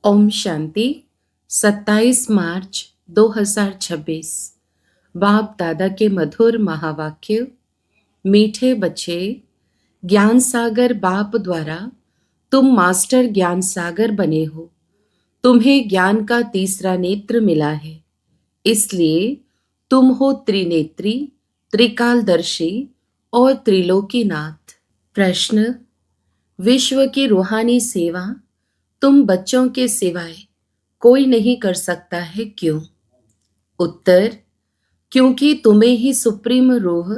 ओम शांति। 27 मार्च 2026। बाप दादा के मधुर महावाक्य। मीठे बच्चे, ज्ञान सागर बाप द्वारा तुम मास्टर ज्ञान सागर बने हो। तुम्हें ज्ञान का तीसरा नेत्र मिला है, इसलिए तुम हो त्रिनेत्री, त्रिकालदर्शी और त्रिलोकीनाथ। प्रश्न: विश्व की रूहानी सेवा तुम बच्चों के सिवाय कोई नहीं कर सकता है, क्यों? उत्तर: क्योंकि तुम्हें ही सुप्रीम रूह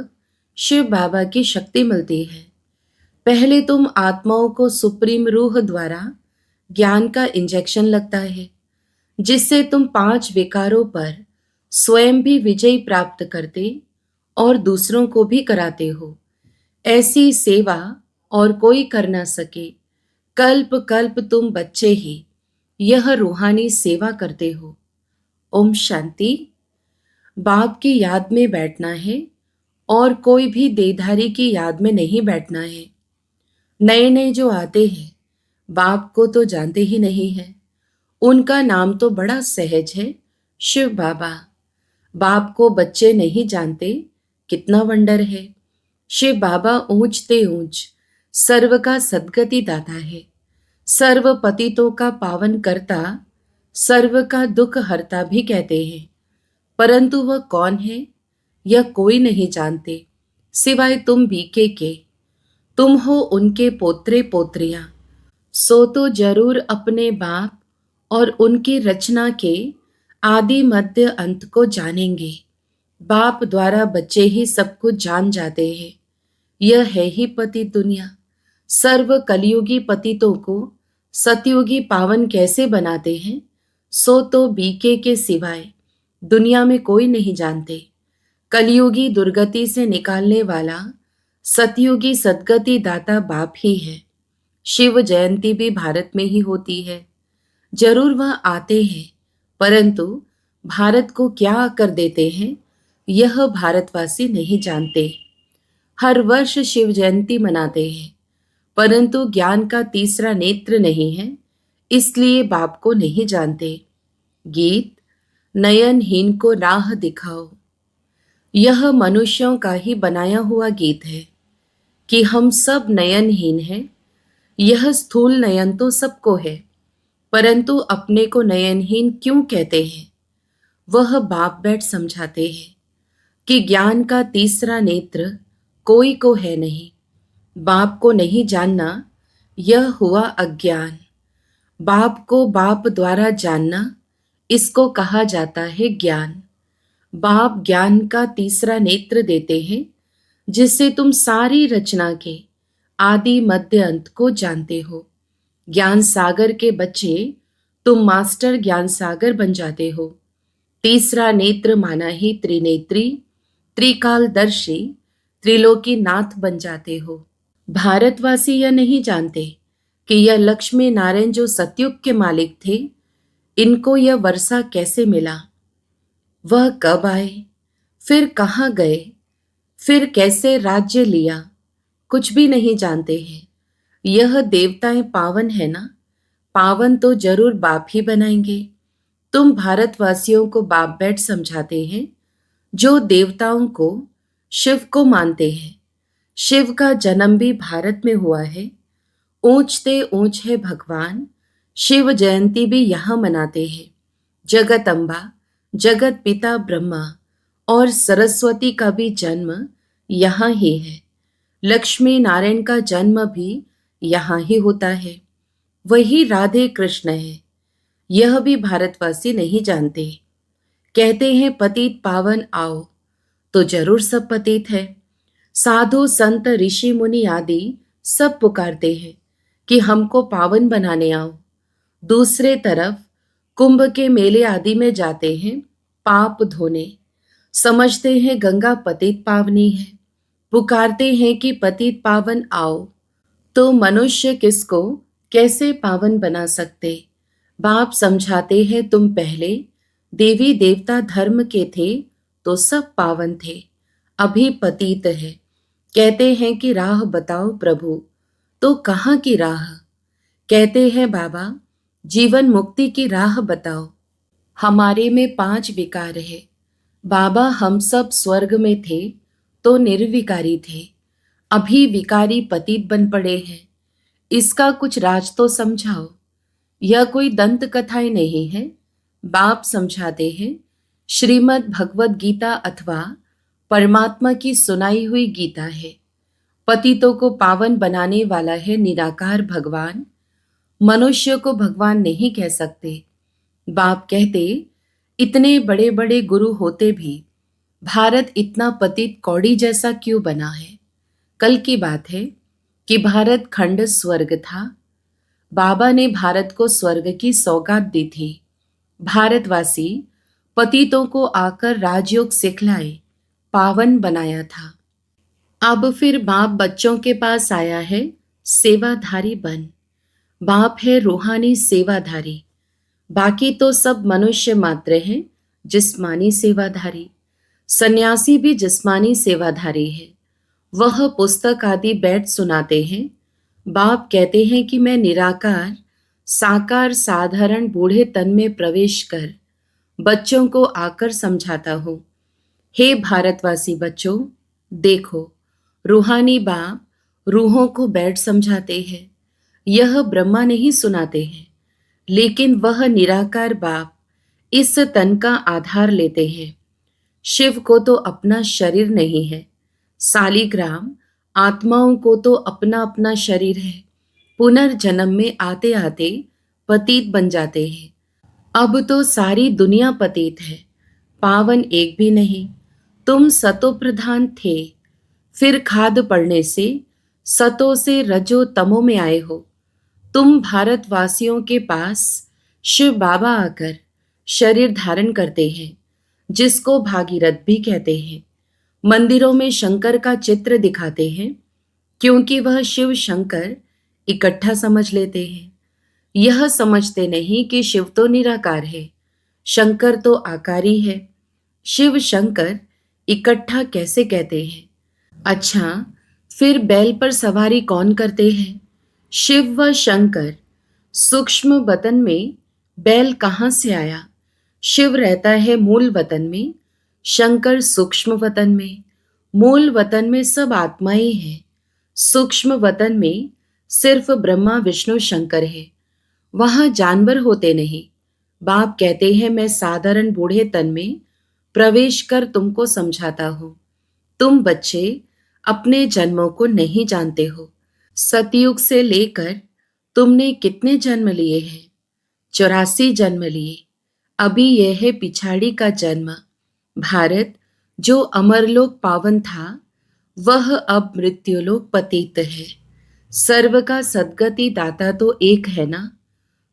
शिव बाबा की शक्ति मिलती है। पहले तुम आत्माओं को सुप्रीम रूह द्वारा ज्ञान का इंजेक्शन लगता है, जिससे तुम 5 विकारों पर स्वयं भी विजय प्राप्त करते और दूसरों को भी कराते हो। ऐसी सेवा और कोई कर ना सके। कल्प कल्प तुम बच्चे ही यह रूहानी सेवा करते हो। ओम शांति। बाप की याद में बैठना है और कोई भी देहधारी की याद में नहीं बैठना है। नए नए जो आते हैं, बाप को तो जानते ही नहीं है। उनका नाम तो बड़ा सहज है, शिव बाबा। बाप को बच्चे नहीं जानते, कितना वंडर है। शिव बाबा ऊंचते ऊंच सर्व का सद्गति दाता है, सर्व पतितों का पावन करता, सर्व का दुख हरता भी कहते हैं। परंतु वह कौन है, यह कोई नहीं जानते सिवाय तुम बीके के। तुम हो उनके पोत्रे पोत्रियां, सो तो जरूर अपने बाप और उनकी रचना के आदि मध्य अंत को जानेंगे। बाप द्वारा बच्चे ही सब कुछ जान जाते हैं। यह है ही पतित दुनिया। सर्व कलयुगी पतितों को सतयुगी पावन कैसे बनाते हैं, सो तो बीके के सिवाय दुनिया में कोई नहीं जानते। कलयुगी दुर्गति से निकालने वाला सतयुगी सद्गति दाता बाप ही है। शिव जयंती भी भारत में ही होती है। जरूर वह आते हैं, परंतु भारत को क्या कर देते हैं, यह भारतवासी नहीं जानते। हर वर्ष शिव जयंती मनाते हैं, परंतु ज्ञान का तीसरा नेत्र नहीं है, इसलिए बाप को नहीं जानते। गीत: नयनहीन को राह दिखाओ। यह मनुष्यों का ही बनाया हुआ गीत है कि हम सब नयनहीन हैं। यह स्थूल नयन तो सबको है, परंतु अपने को नयनहीन क्यों कहते हैं, वह बाप बैठ समझाते हैं कि ज्ञान का तीसरा नेत्र कोई को है नहीं। बाप को नहीं जानना, यह हुआ अज्ञान। बाप को बाप द्वारा जानना, इसको कहा जाता है ज्ञान। बाप ज्ञान का तीसरा नेत्र देते हैं, जिससे तुम सारी रचना के आदि मध्य अंत को जानते हो। ज्ञान सागर के बच्चे, तुम मास्टर ज्ञान सागर बन जाते हो। तीसरा नेत्र माना ही त्रिनेत्री, त्रिकालदर्शी, त्रिलोकीनाथ बन जाते हो। भारतवासी यह नहीं जानते कि यह लक्ष्मी नारायण जो सतयुग के मालिक थे, इनको यह वर्षा कैसे मिला, वह कब आए, फिर कहाँ गए, फिर कैसे राज्य लिया, कुछ भी नहीं जानते हैं। यह देवताएं पावन है ना, पावन तो जरूर बाप ही बनाएंगे। तुम भारतवासियों को बाप बैठ समझाते हैं, जो देवताओं को शिव को मानते हैं। शिव का जन्म भी भारत में हुआ है। ऊंचते ऊंच है भगवान, शिव जयंती भी यहाँ मनाते हैं। जगत अम्बा, जगत पिता ब्रह्मा और सरस्वती का भी जन्म यहाँ ही है। लक्ष्मी नारायण का जन्म भी यहाँ ही होता है। वही राधे कृष्ण है। यह भी भारतवासी नहीं जानते। कहते हैं पतित पावन आओ, तो जरूर सब पतित है। साधु संत ऋषि मुनि आदि सब पुकारते हैं कि हमको पावन बनाने आओ। दूसरे तरफ कुंभ के मेले आदि में जाते हैं पाप धोने। समझते हैं गंगा पतित पावनी है, पुकारते हैं कि पतित पावन आओ। तो मनुष्य किसको कैसे पावन बना सकते? बाप समझाते हैं तुम पहले देवी देवता धर्म के थे तो सब पावन थे, अभी पतित है। कहते हैं कि राह बताओ प्रभु, तो कहाँ की राह? कहते हैं बाबा, जीवन मुक्ति की राह बताओ। हमारे में 5 विकार है। बाबा हम सब स्वर्ग में थे तो निर्विकारी थे, अभी विकारी पतित बन पड़े हैं। इसका कुछ राज तो समझाओ। यह कोई दंत कथाएं नहीं है, बाप समझाते हैं। श्रीमद् भगवत गीता अथवा परमात्मा की सुनाई हुई गीता है। पतितों को पावन बनाने वाला है निराकार भगवान। मनुष्य को भगवान नहीं कह सकते। बाप कहते, इतने बड़े बड़े गुरु होते भी भारत इतना पतित कौड़ी जैसा क्यों बना है। कल की बात है कि भारत खंड स्वर्ग था। बाबा ने भारत को स्वर्ग की सौगात दी थी। भारतवासी पतितों को आकर राजयोग सिखलाए, पावन बनाया था। अब फिर बाप बच्चों के पास आया है, सेवाधारी बन। बाप है रूहानी सेवाधारी, बाकी तो सब मनुष्य मात्र हैं जिस्मानी सेवाधारी। सन्यासी भी जिस्मानी सेवाधारी है। वह पुस्तक आदि बैठ सुनाते हैं। बाप कहते हैं कि मैं निराकार साकार साधारण बूढ़े तन में प्रवेश कर बच्चों को आकर समझाता हूँ। हे भारतवासी बच्चों, देखो, रूहानी बाप रूहों को बैठ समझाते हैं। यह ब्रह्मा नहीं सुनाते हैं, लेकिन वह निराकार बाप इस तन का आधार लेते हैं। शिव को तो अपना शरीर नहीं है। सालिग्राम आत्माओं को तो अपना अपना शरीर है। पुनर्जन्म में आते आते पतित बन जाते हैं। अब तो सारी दुनिया पतित है, पावन एक भी नहीं। तुम सतो प्रधान थे, फिर खाद पड़ने से सतो से रजो तमो में आए हो। तुम भारतवासियों के पास शिव बाबा आकर शरीर धारण करते हैं, जिसको भागीरथ भी कहते हैं। मंदिरों में शंकर का चित्र दिखाते हैं, क्योंकि वह शिव शंकर इकट्ठा समझ लेते हैं। यह समझते नहीं कि शिव तो निराकार है, शंकर तो आकारी है। शिव शंकर इकट्ठा कैसे कहते हैं? अच्छा, फिर बैल पर सवारी कौन करते हैं? शिव व शंकर। सूक्ष्म वतन में बैल कहाँ से आया? शिव रहता है मूल वतन में, शंकर सूक्ष्म वतन में। मूल वतन में सब आत्माएं हैं, सूक्ष्म वतन में सिर्फ ब्रह्मा विष्णु शंकर है। वहां जानवर होते नहीं। बाप कहते हैं मैं साधारण बूढ़े तन में प्रवेश कर तुमको समझाता हूं। तुम बच्चे अपने जन्मों को नहीं जानते हो। सतयुग से लेकर तुमने कितने जन्म लिए हैं? 84 जन्म लिए। अभी यह है पिछाड़ी का जन्म। भारत जो अमरलोक पावन था, वह अब मृत्युलोक पतित है। सर्व का सद्गति दाता तो एक है ना।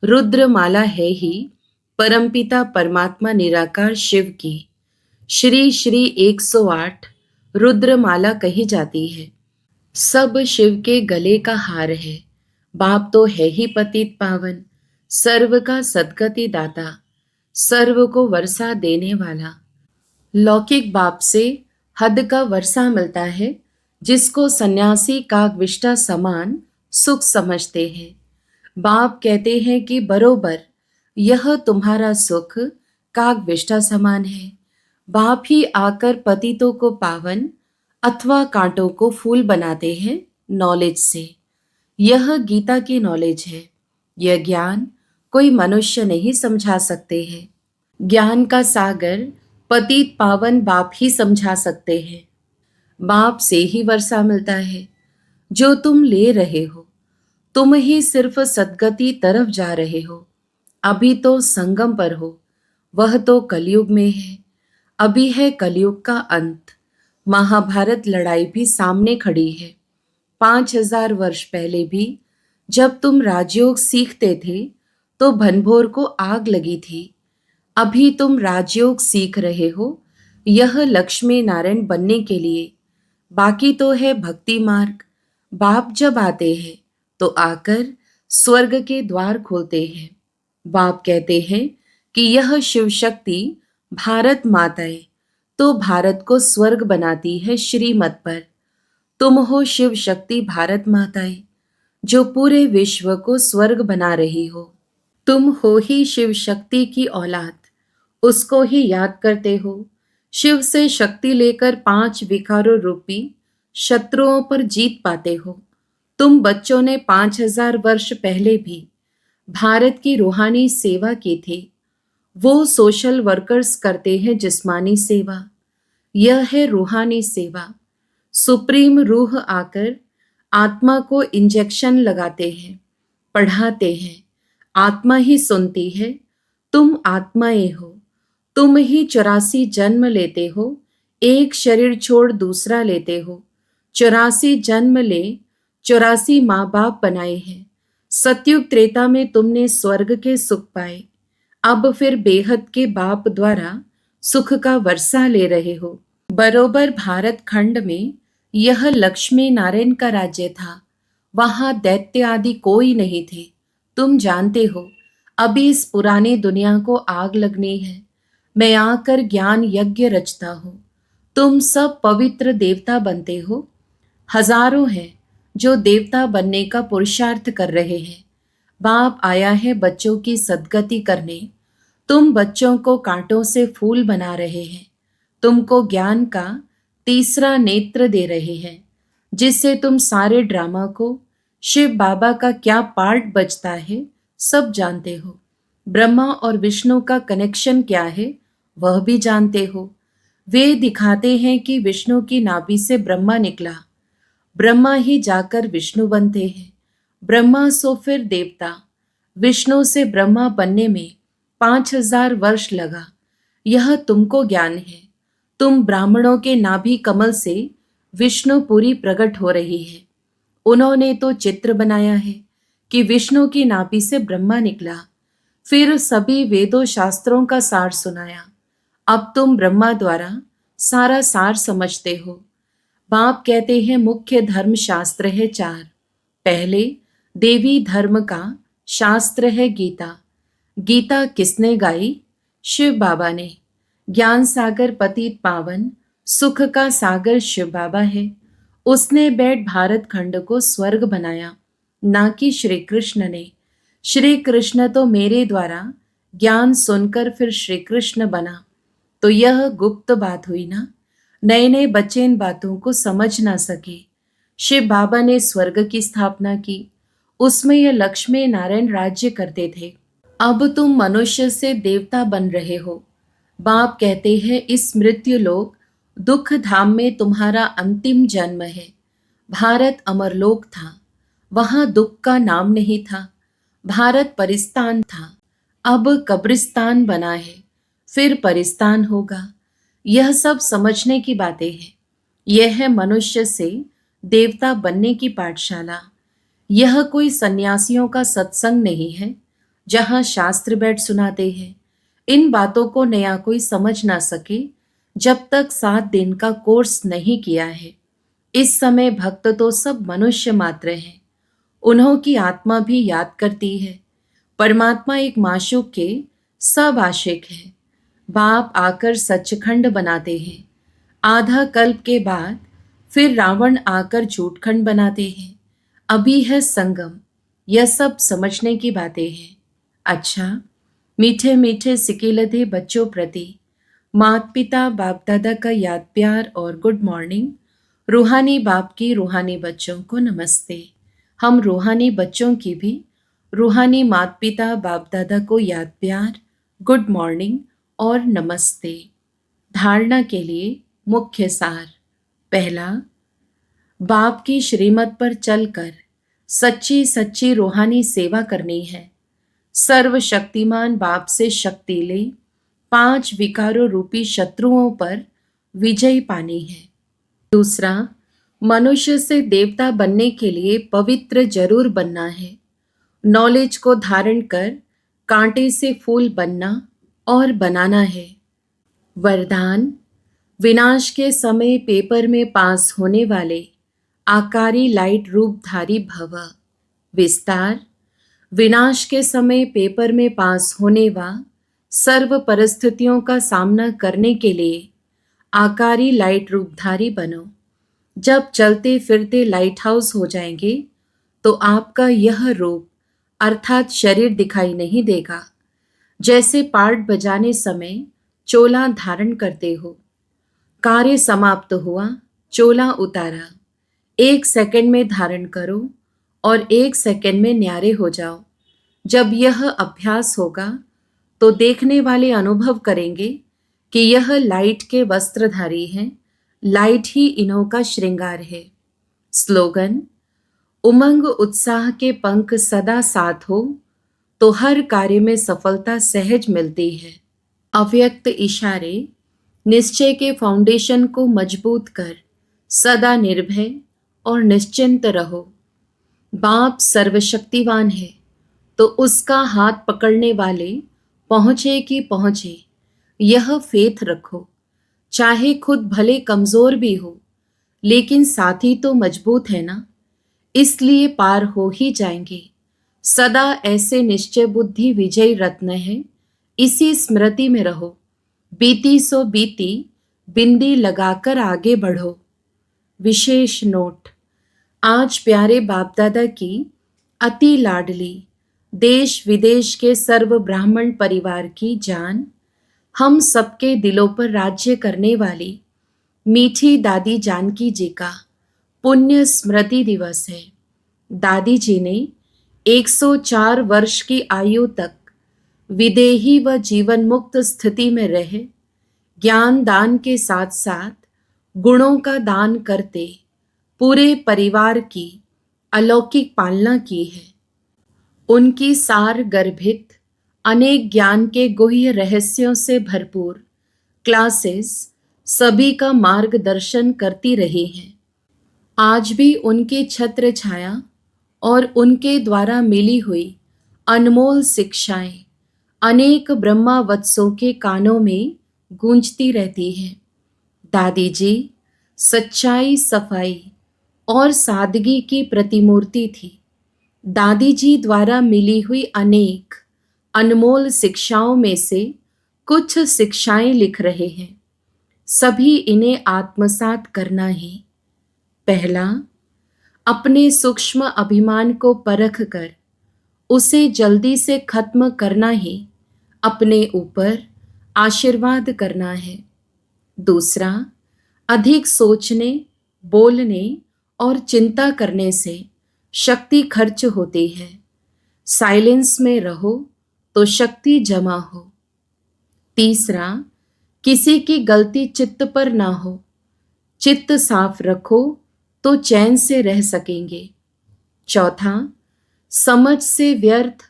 रुद्रमाला है ही परमपिता परमात्मा निराकार शिव की। श्री श्री 108 रुद्रमाला कही जाती है। सब शिव के गले का हार है। बाप तो है ही पतित पावन, सर्व का सद्गति दाता, सर्व को वर्षा देने वाला। लौकिक बाप से हद का वर्षा मिलता है, जिसको सन्यासी कागविष्टा समान सुख समझते हैं। बाप कहते हैं कि बरोबर यह तुम्हारा सुख कागविष्टा समान है। बाप ही आकर पतितों को पावन अथवा कांटों को फूल बनाते हैं नॉलेज से। यह गीता की नॉलेज है। यह ज्ञान कोई मनुष्य नहीं समझा सकते हैं। ज्ञान का सागर पतित पावन बाप ही समझा सकते हैं। बाप से ही वर्षा मिलता है। जो तुम ले रहे हो, तुम ही सिर्फ सद्गति तरफ जा रहे हो। अभी तो संगम पर हो, वह तो कलयुग में है। अभी है कलयुग का अंत। महाभारत लड़ाई भी सामने खड़ी है। 5000 वर्ष पहले भी जब तुम राजयोग सीखते थे तो भनभोर को आग लगी थी। अभी तुम राजयोग सीख रहे हो, यह लक्ष्मी नारायण बनने के लिए। बाकी तो है भक्ति मार्ग। बाप जब आते हैं तो आकर स्वर्ग के द्वार खोलते हैं। बाप कहते हैं कि यह शिव शक्ति भारत माताएं तो भारत को स्वर्ग बनाती है श्रीमत पर। तुम हो शिव शक्ति भारत माताएं, जो पूरे विश्व को स्वर्ग बना रही हो। तुम हो ही शिव शक्ति की औलाद, उसको ही याद करते हो। शिव से शक्ति लेकर 5 विकारों रूपी शत्रुओं पर जीत पाते हो। तुम बच्चों ने 5000 वर्ष पहले भी भारत की रूहानी सेवा की थी। वो सोशल वर्कर्स करते हैं जिस्मानी सेवा, यह है रूहानी सेवा। सुप्रीम रूह आकर आत्मा को इंजेक्शन लगाते हैं, पढ़ाते हैं। आत्मा ही सुनती है। तुम आत्माएं हो। तुम ही 84 जन्म लेते हो, एक शरीर छोड़ दूसरा लेते हो। 84 जन्म ले 84 माँ बाप बनाए हैं। सतयुग त्रेता में तुमने स्वर्ग के सुख पाए, अब फिर बेहद के बाप द्वारा सुख का वर्षा ले रहे हो। बरोबर भारत खंड में यह लक्ष्मी नारायण का राज्य था। वहां दैत्य आदि कोई नहीं थे। तुम जानते हो, अभी इस पुरानी दुनिया को आग लगनी है। मैं आकर ज्ञान यज्ञ रचता हूँ। तुम सब पवित्र देवता बनते हो। हजारों हैं जो देवता बनने का पुरुषार्थ कर रहे हैं। बाप आया है बच्चों की सद्गति करने। तुम बच्चों को कांटों से फूल बना रहे हैं। तुमको ज्ञान का तीसरा नेत्र दे रहे हैं, जिससे तुम सारे ड्रामा को, शिव बाबा का क्या पार्ट बचता है, सब जानते हो। ब्रह्मा और विष्णु का कनेक्शन क्या है, वह भी जानते हो। वे दिखाते हैं कि विष्णु की नाभि से ब्रह्मा निकला, ब्रह्मा ही जाकर विष्णु बनते हैं। ब्रह्मा सो फिर देवता। विष्णु से ब्रह्मा बनने में 5000 वर्ष लगा। यह तुमको ज्ञान है। तुम ब्राह्मणों के नाभि कमल से विष्णु पूरी प्रकट हो रही है। उन्होंने तो चित्र बनाया है कि विष्णु की नाभि से ब्रह्मा निकला, फिर सभी वेदों शास्त्रों का सार सुनाया। अब तुम ब्रह्मा द्वारा सारा सार समझते हो। बाप कहते हैं मुख्य धर्म शास्त्र है 4। पहले देवी धर्म का शास्त्र है गीता। गीता किसने गाई? शिव बाबा ने। ज्ञान सागर पतित पावन सुख का सागर शिव बाबा है। उसने बैठ भारत खंड को स्वर्ग बनाया, ना कि श्री कृष्ण ने। श्री कृष्ण तो मेरे द्वारा ज्ञान सुनकर फिर श्री कृष्ण बना। तो यह गुप्त बात हुई ना। नए नए बच्चे इन बातों को समझ ना सके। शिव बाबा ने स्वर्ग की स्थापना की, उसमें यह लक्ष्मी नारायण राज्य करते थे। अब तुम मनुष्य से देवता बन रहे हो। बाप कहते हैं इस मृत्यु लोक दुख धाम में तुम्हारा अंतिम जन्म है। भारत अमरलोक था, वहां दुख का नाम नहीं था। भारत परिस्तान था, अब कब्रिस्तान बना है, फिर परिस्तान होगा। यह सब समझने की बातें हैं। यह है मनुष्य से देवता बनने की पाठशाला। यह कोई सन्यासियों का सत्संग नहीं है जहां शास्त्र बैठ सुनाते हैं। इन बातों को नया कोई समझ ना सके जब तक 7 दिन का कोर्स नहीं किया है। इस समय भक्त तो सब मनुष्य मात्र हैं। उन्हों की आत्मा भी याद करती है। परमात्मा एक माशूक के सब आशिक है। बाप आकर सचखंड बनाते हैं। आधा कल्प के बाद फिर रावण आकर झूठखंड बनाते हैं। अभी है संगम। यह सब समझने की बातें हैं। अच्छा, मीठे मीठे सिकिलधे बच्चों प्रति माता पिता बाप दादा का याद प्यार और गुड मॉर्निंग। रूहानी बाप की रूहानी बच्चों को नमस्ते। हम रूहानी बच्चों की भी रूहानी माता पिता बाप दादा को याद प्यार, गुड मॉर्निंग और नमस्ते। धारणा के लिए मुख्य सार। पहला, बाप की श्रीमत पर चलकर सच्ची सच्ची रूहानी सेवा करनी है। सर्वशक्तिमान बाप से शक्ति ले 5 विकारों रूपी शत्रुओं पर विजय पानी है। दूसरा, मनुष्य से देवता बनने के लिए पवित्र जरूर बनना है। नॉलेज को धारण कर कांटे से फूल बनना और बनाना है। वरदान, विनाश के समय पेपर में पास होने वाले आकारी लाइट रूपधारी भव। विस्तार, विनाश के समय पेपर में पास होने व सर्व परिस्थितियों का सामना करने के लिए आकारी लाइट रूपधारी बनो। जब चलते फिरते लाइट हाउस हो जाएंगे तो आपका यह रूप अर्थात शरीर दिखाई नहीं देगा। जैसे पार्ट बजाने समय चोला धारण करते हो। कार्य समाप्त हुआ, चोला उतारा, 1 सेकंड में धारण करो और 1 सेकंड में न्यारे हो जाओ। जब यह अभ्यास होगा तो देखने वाले अनुभव करेंगे कि यह लाइट के वस्त्रधारी हैं, लाइट ही इन्हों का श्रृंगार है। स्लोगन: उमंग उत्साह के पंख सदा साथ हो तो हर कार्य में सफलता सहज मिलती है। अव्यक्त इशारे: निश्चय के फाउंडेशन को मजबूत कर सदा निर्भय और निश्चिंत रहो। बाप सर्वशक्तिवान है तो उसका हाथ पकड़ने वाले पहुंचे कि पहुंचे, यह फेथ रखो। चाहे खुद भले कमजोर भी हो, लेकिन साथी तो मजबूत है ना, इसलिए पार हो ही जाएंगे। सदा ऐसे निश्चय बुद्धि विजयी रत्न है, इसी स्मृति में रहो। बीती सो बीती, बिंदी लगाकर आगे बढ़ो। विशेष नोट: आज प्यारे बाप दादा की अति लाडली देश विदेश के सर्व ब्राह्मण परिवार की जान, हम सबके दिलों पर राज्य करने वाली मीठी दादी जानकी जी का पुण्य स्मृति दिवस है। दादी जी ने 104 वर्ष की आयु तक विदेही व जीवन मुक्त स्थिति में रहे ज्ञान दान के साथ साथ गुणों का दान करते पूरे परिवार की अलौकिक पालना की है। उनकी सार गर्भित अनेक ज्ञान के गुह्य रहस्यों से भरपूर क्लासेस सभी का मार्गदर्शन करती रही हैं। आज भी उनकी छत्र छाया और उनके द्वारा मिली हुई अनमोल शिक्षाएं अनेक ब्रह्मावत्सों के कानों में गूंजती रहती हैं। दादी जी सच्चाई, सफाई और सादगी की प्रतिमूर्ति थी। दादी जी द्वारा मिली हुई अनेक अनमोल शिक्षाओं में से कुछ शिक्षाएं लिख रहे हैं। सभी इन्हें आत्मसात करना ही। पहला, अपने सूक्ष्म अभिमान को परख कर उसे जल्दी से खत्म करना ही अपने ऊपर आशीर्वाद करना है। दूसरा, अधिक सोचने, बोलने और चिंता करने से शक्ति खर्च होती है। साइलेंस में रहो तो शक्ति जमा हो। तीसरा, किसी की गलती चित्त पर ना हो। चित्त साफ रखो तो चैन से रह सकेंगे। चौथा, समझ से व्यर्थ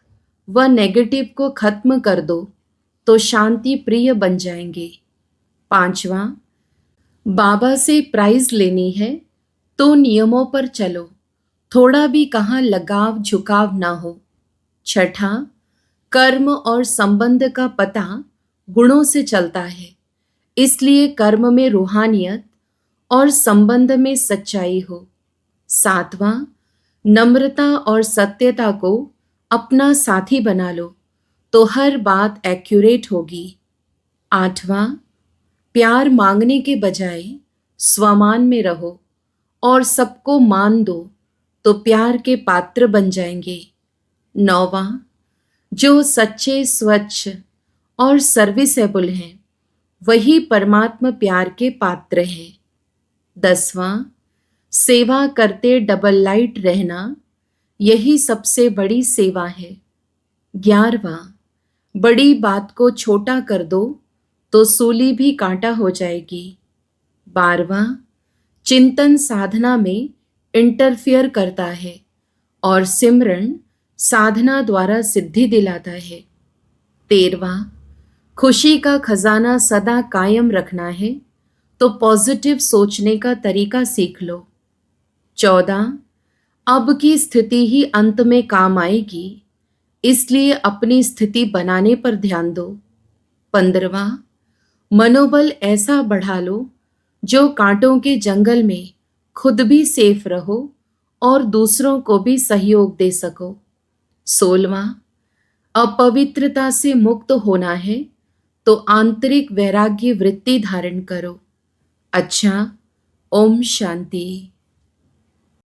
व नेगेटिव को खत्म कर दो तो शांति प्रिय बन जाएंगे। पांचवा, बाबा से प्राइज लेनी है तो नियमों पर चलो, थोड़ा भी कहाँ लगाव झुकाव ना हो। छठा, कर्म और संबंध का पता गुणों से चलता है, इसलिए कर्म में रूहानियत और संबंध में सच्चाई हो। सातवां, नम्रता और सत्यता को अपना साथी बना लो तो हर बात एक्यूरेट होगी। आठवां, प्यार मांगने के बजाय स्वमान में रहो और सबको मान दो तो प्यार के पात्र बन जाएंगे। नौवां, जो सच्चे, स्वच्छ और सर्विसेबल हैं वही परमात्मा प्यार के पात्र हैं। 10वां, सेवा करते डबल लाइट रहना, यही सबसे बड़ी सेवा है। 11वां, बड़ी बात को छोटा कर दो तो सूली भी कांटा हो जाएगी। 12वां, चिंतन साधना में इंटरफियर करता है और सिमरन साधना द्वारा सिद्धि दिलाता है। 13वां, खुशी का खजाना सदा कायम रखना है तो पॉजिटिव सोचने का तरीका सीख लो। 14, अब की स्थिति ही अंत में काम आएगी, इसलिए अपनी स्थिति बनाने पर ध्यान दो। 15वां, मनोबल ऐसा बढ़ा लो जो कांटों के जंगल में खुद भी सेफ रहो और दूसरों को भी सहयोग दे सको। 16वां, अपवित्रता से मुक्त होना है तो आंतरिक वैराग्य वृत्ति धारण करो। अच्छा, ओम शांति।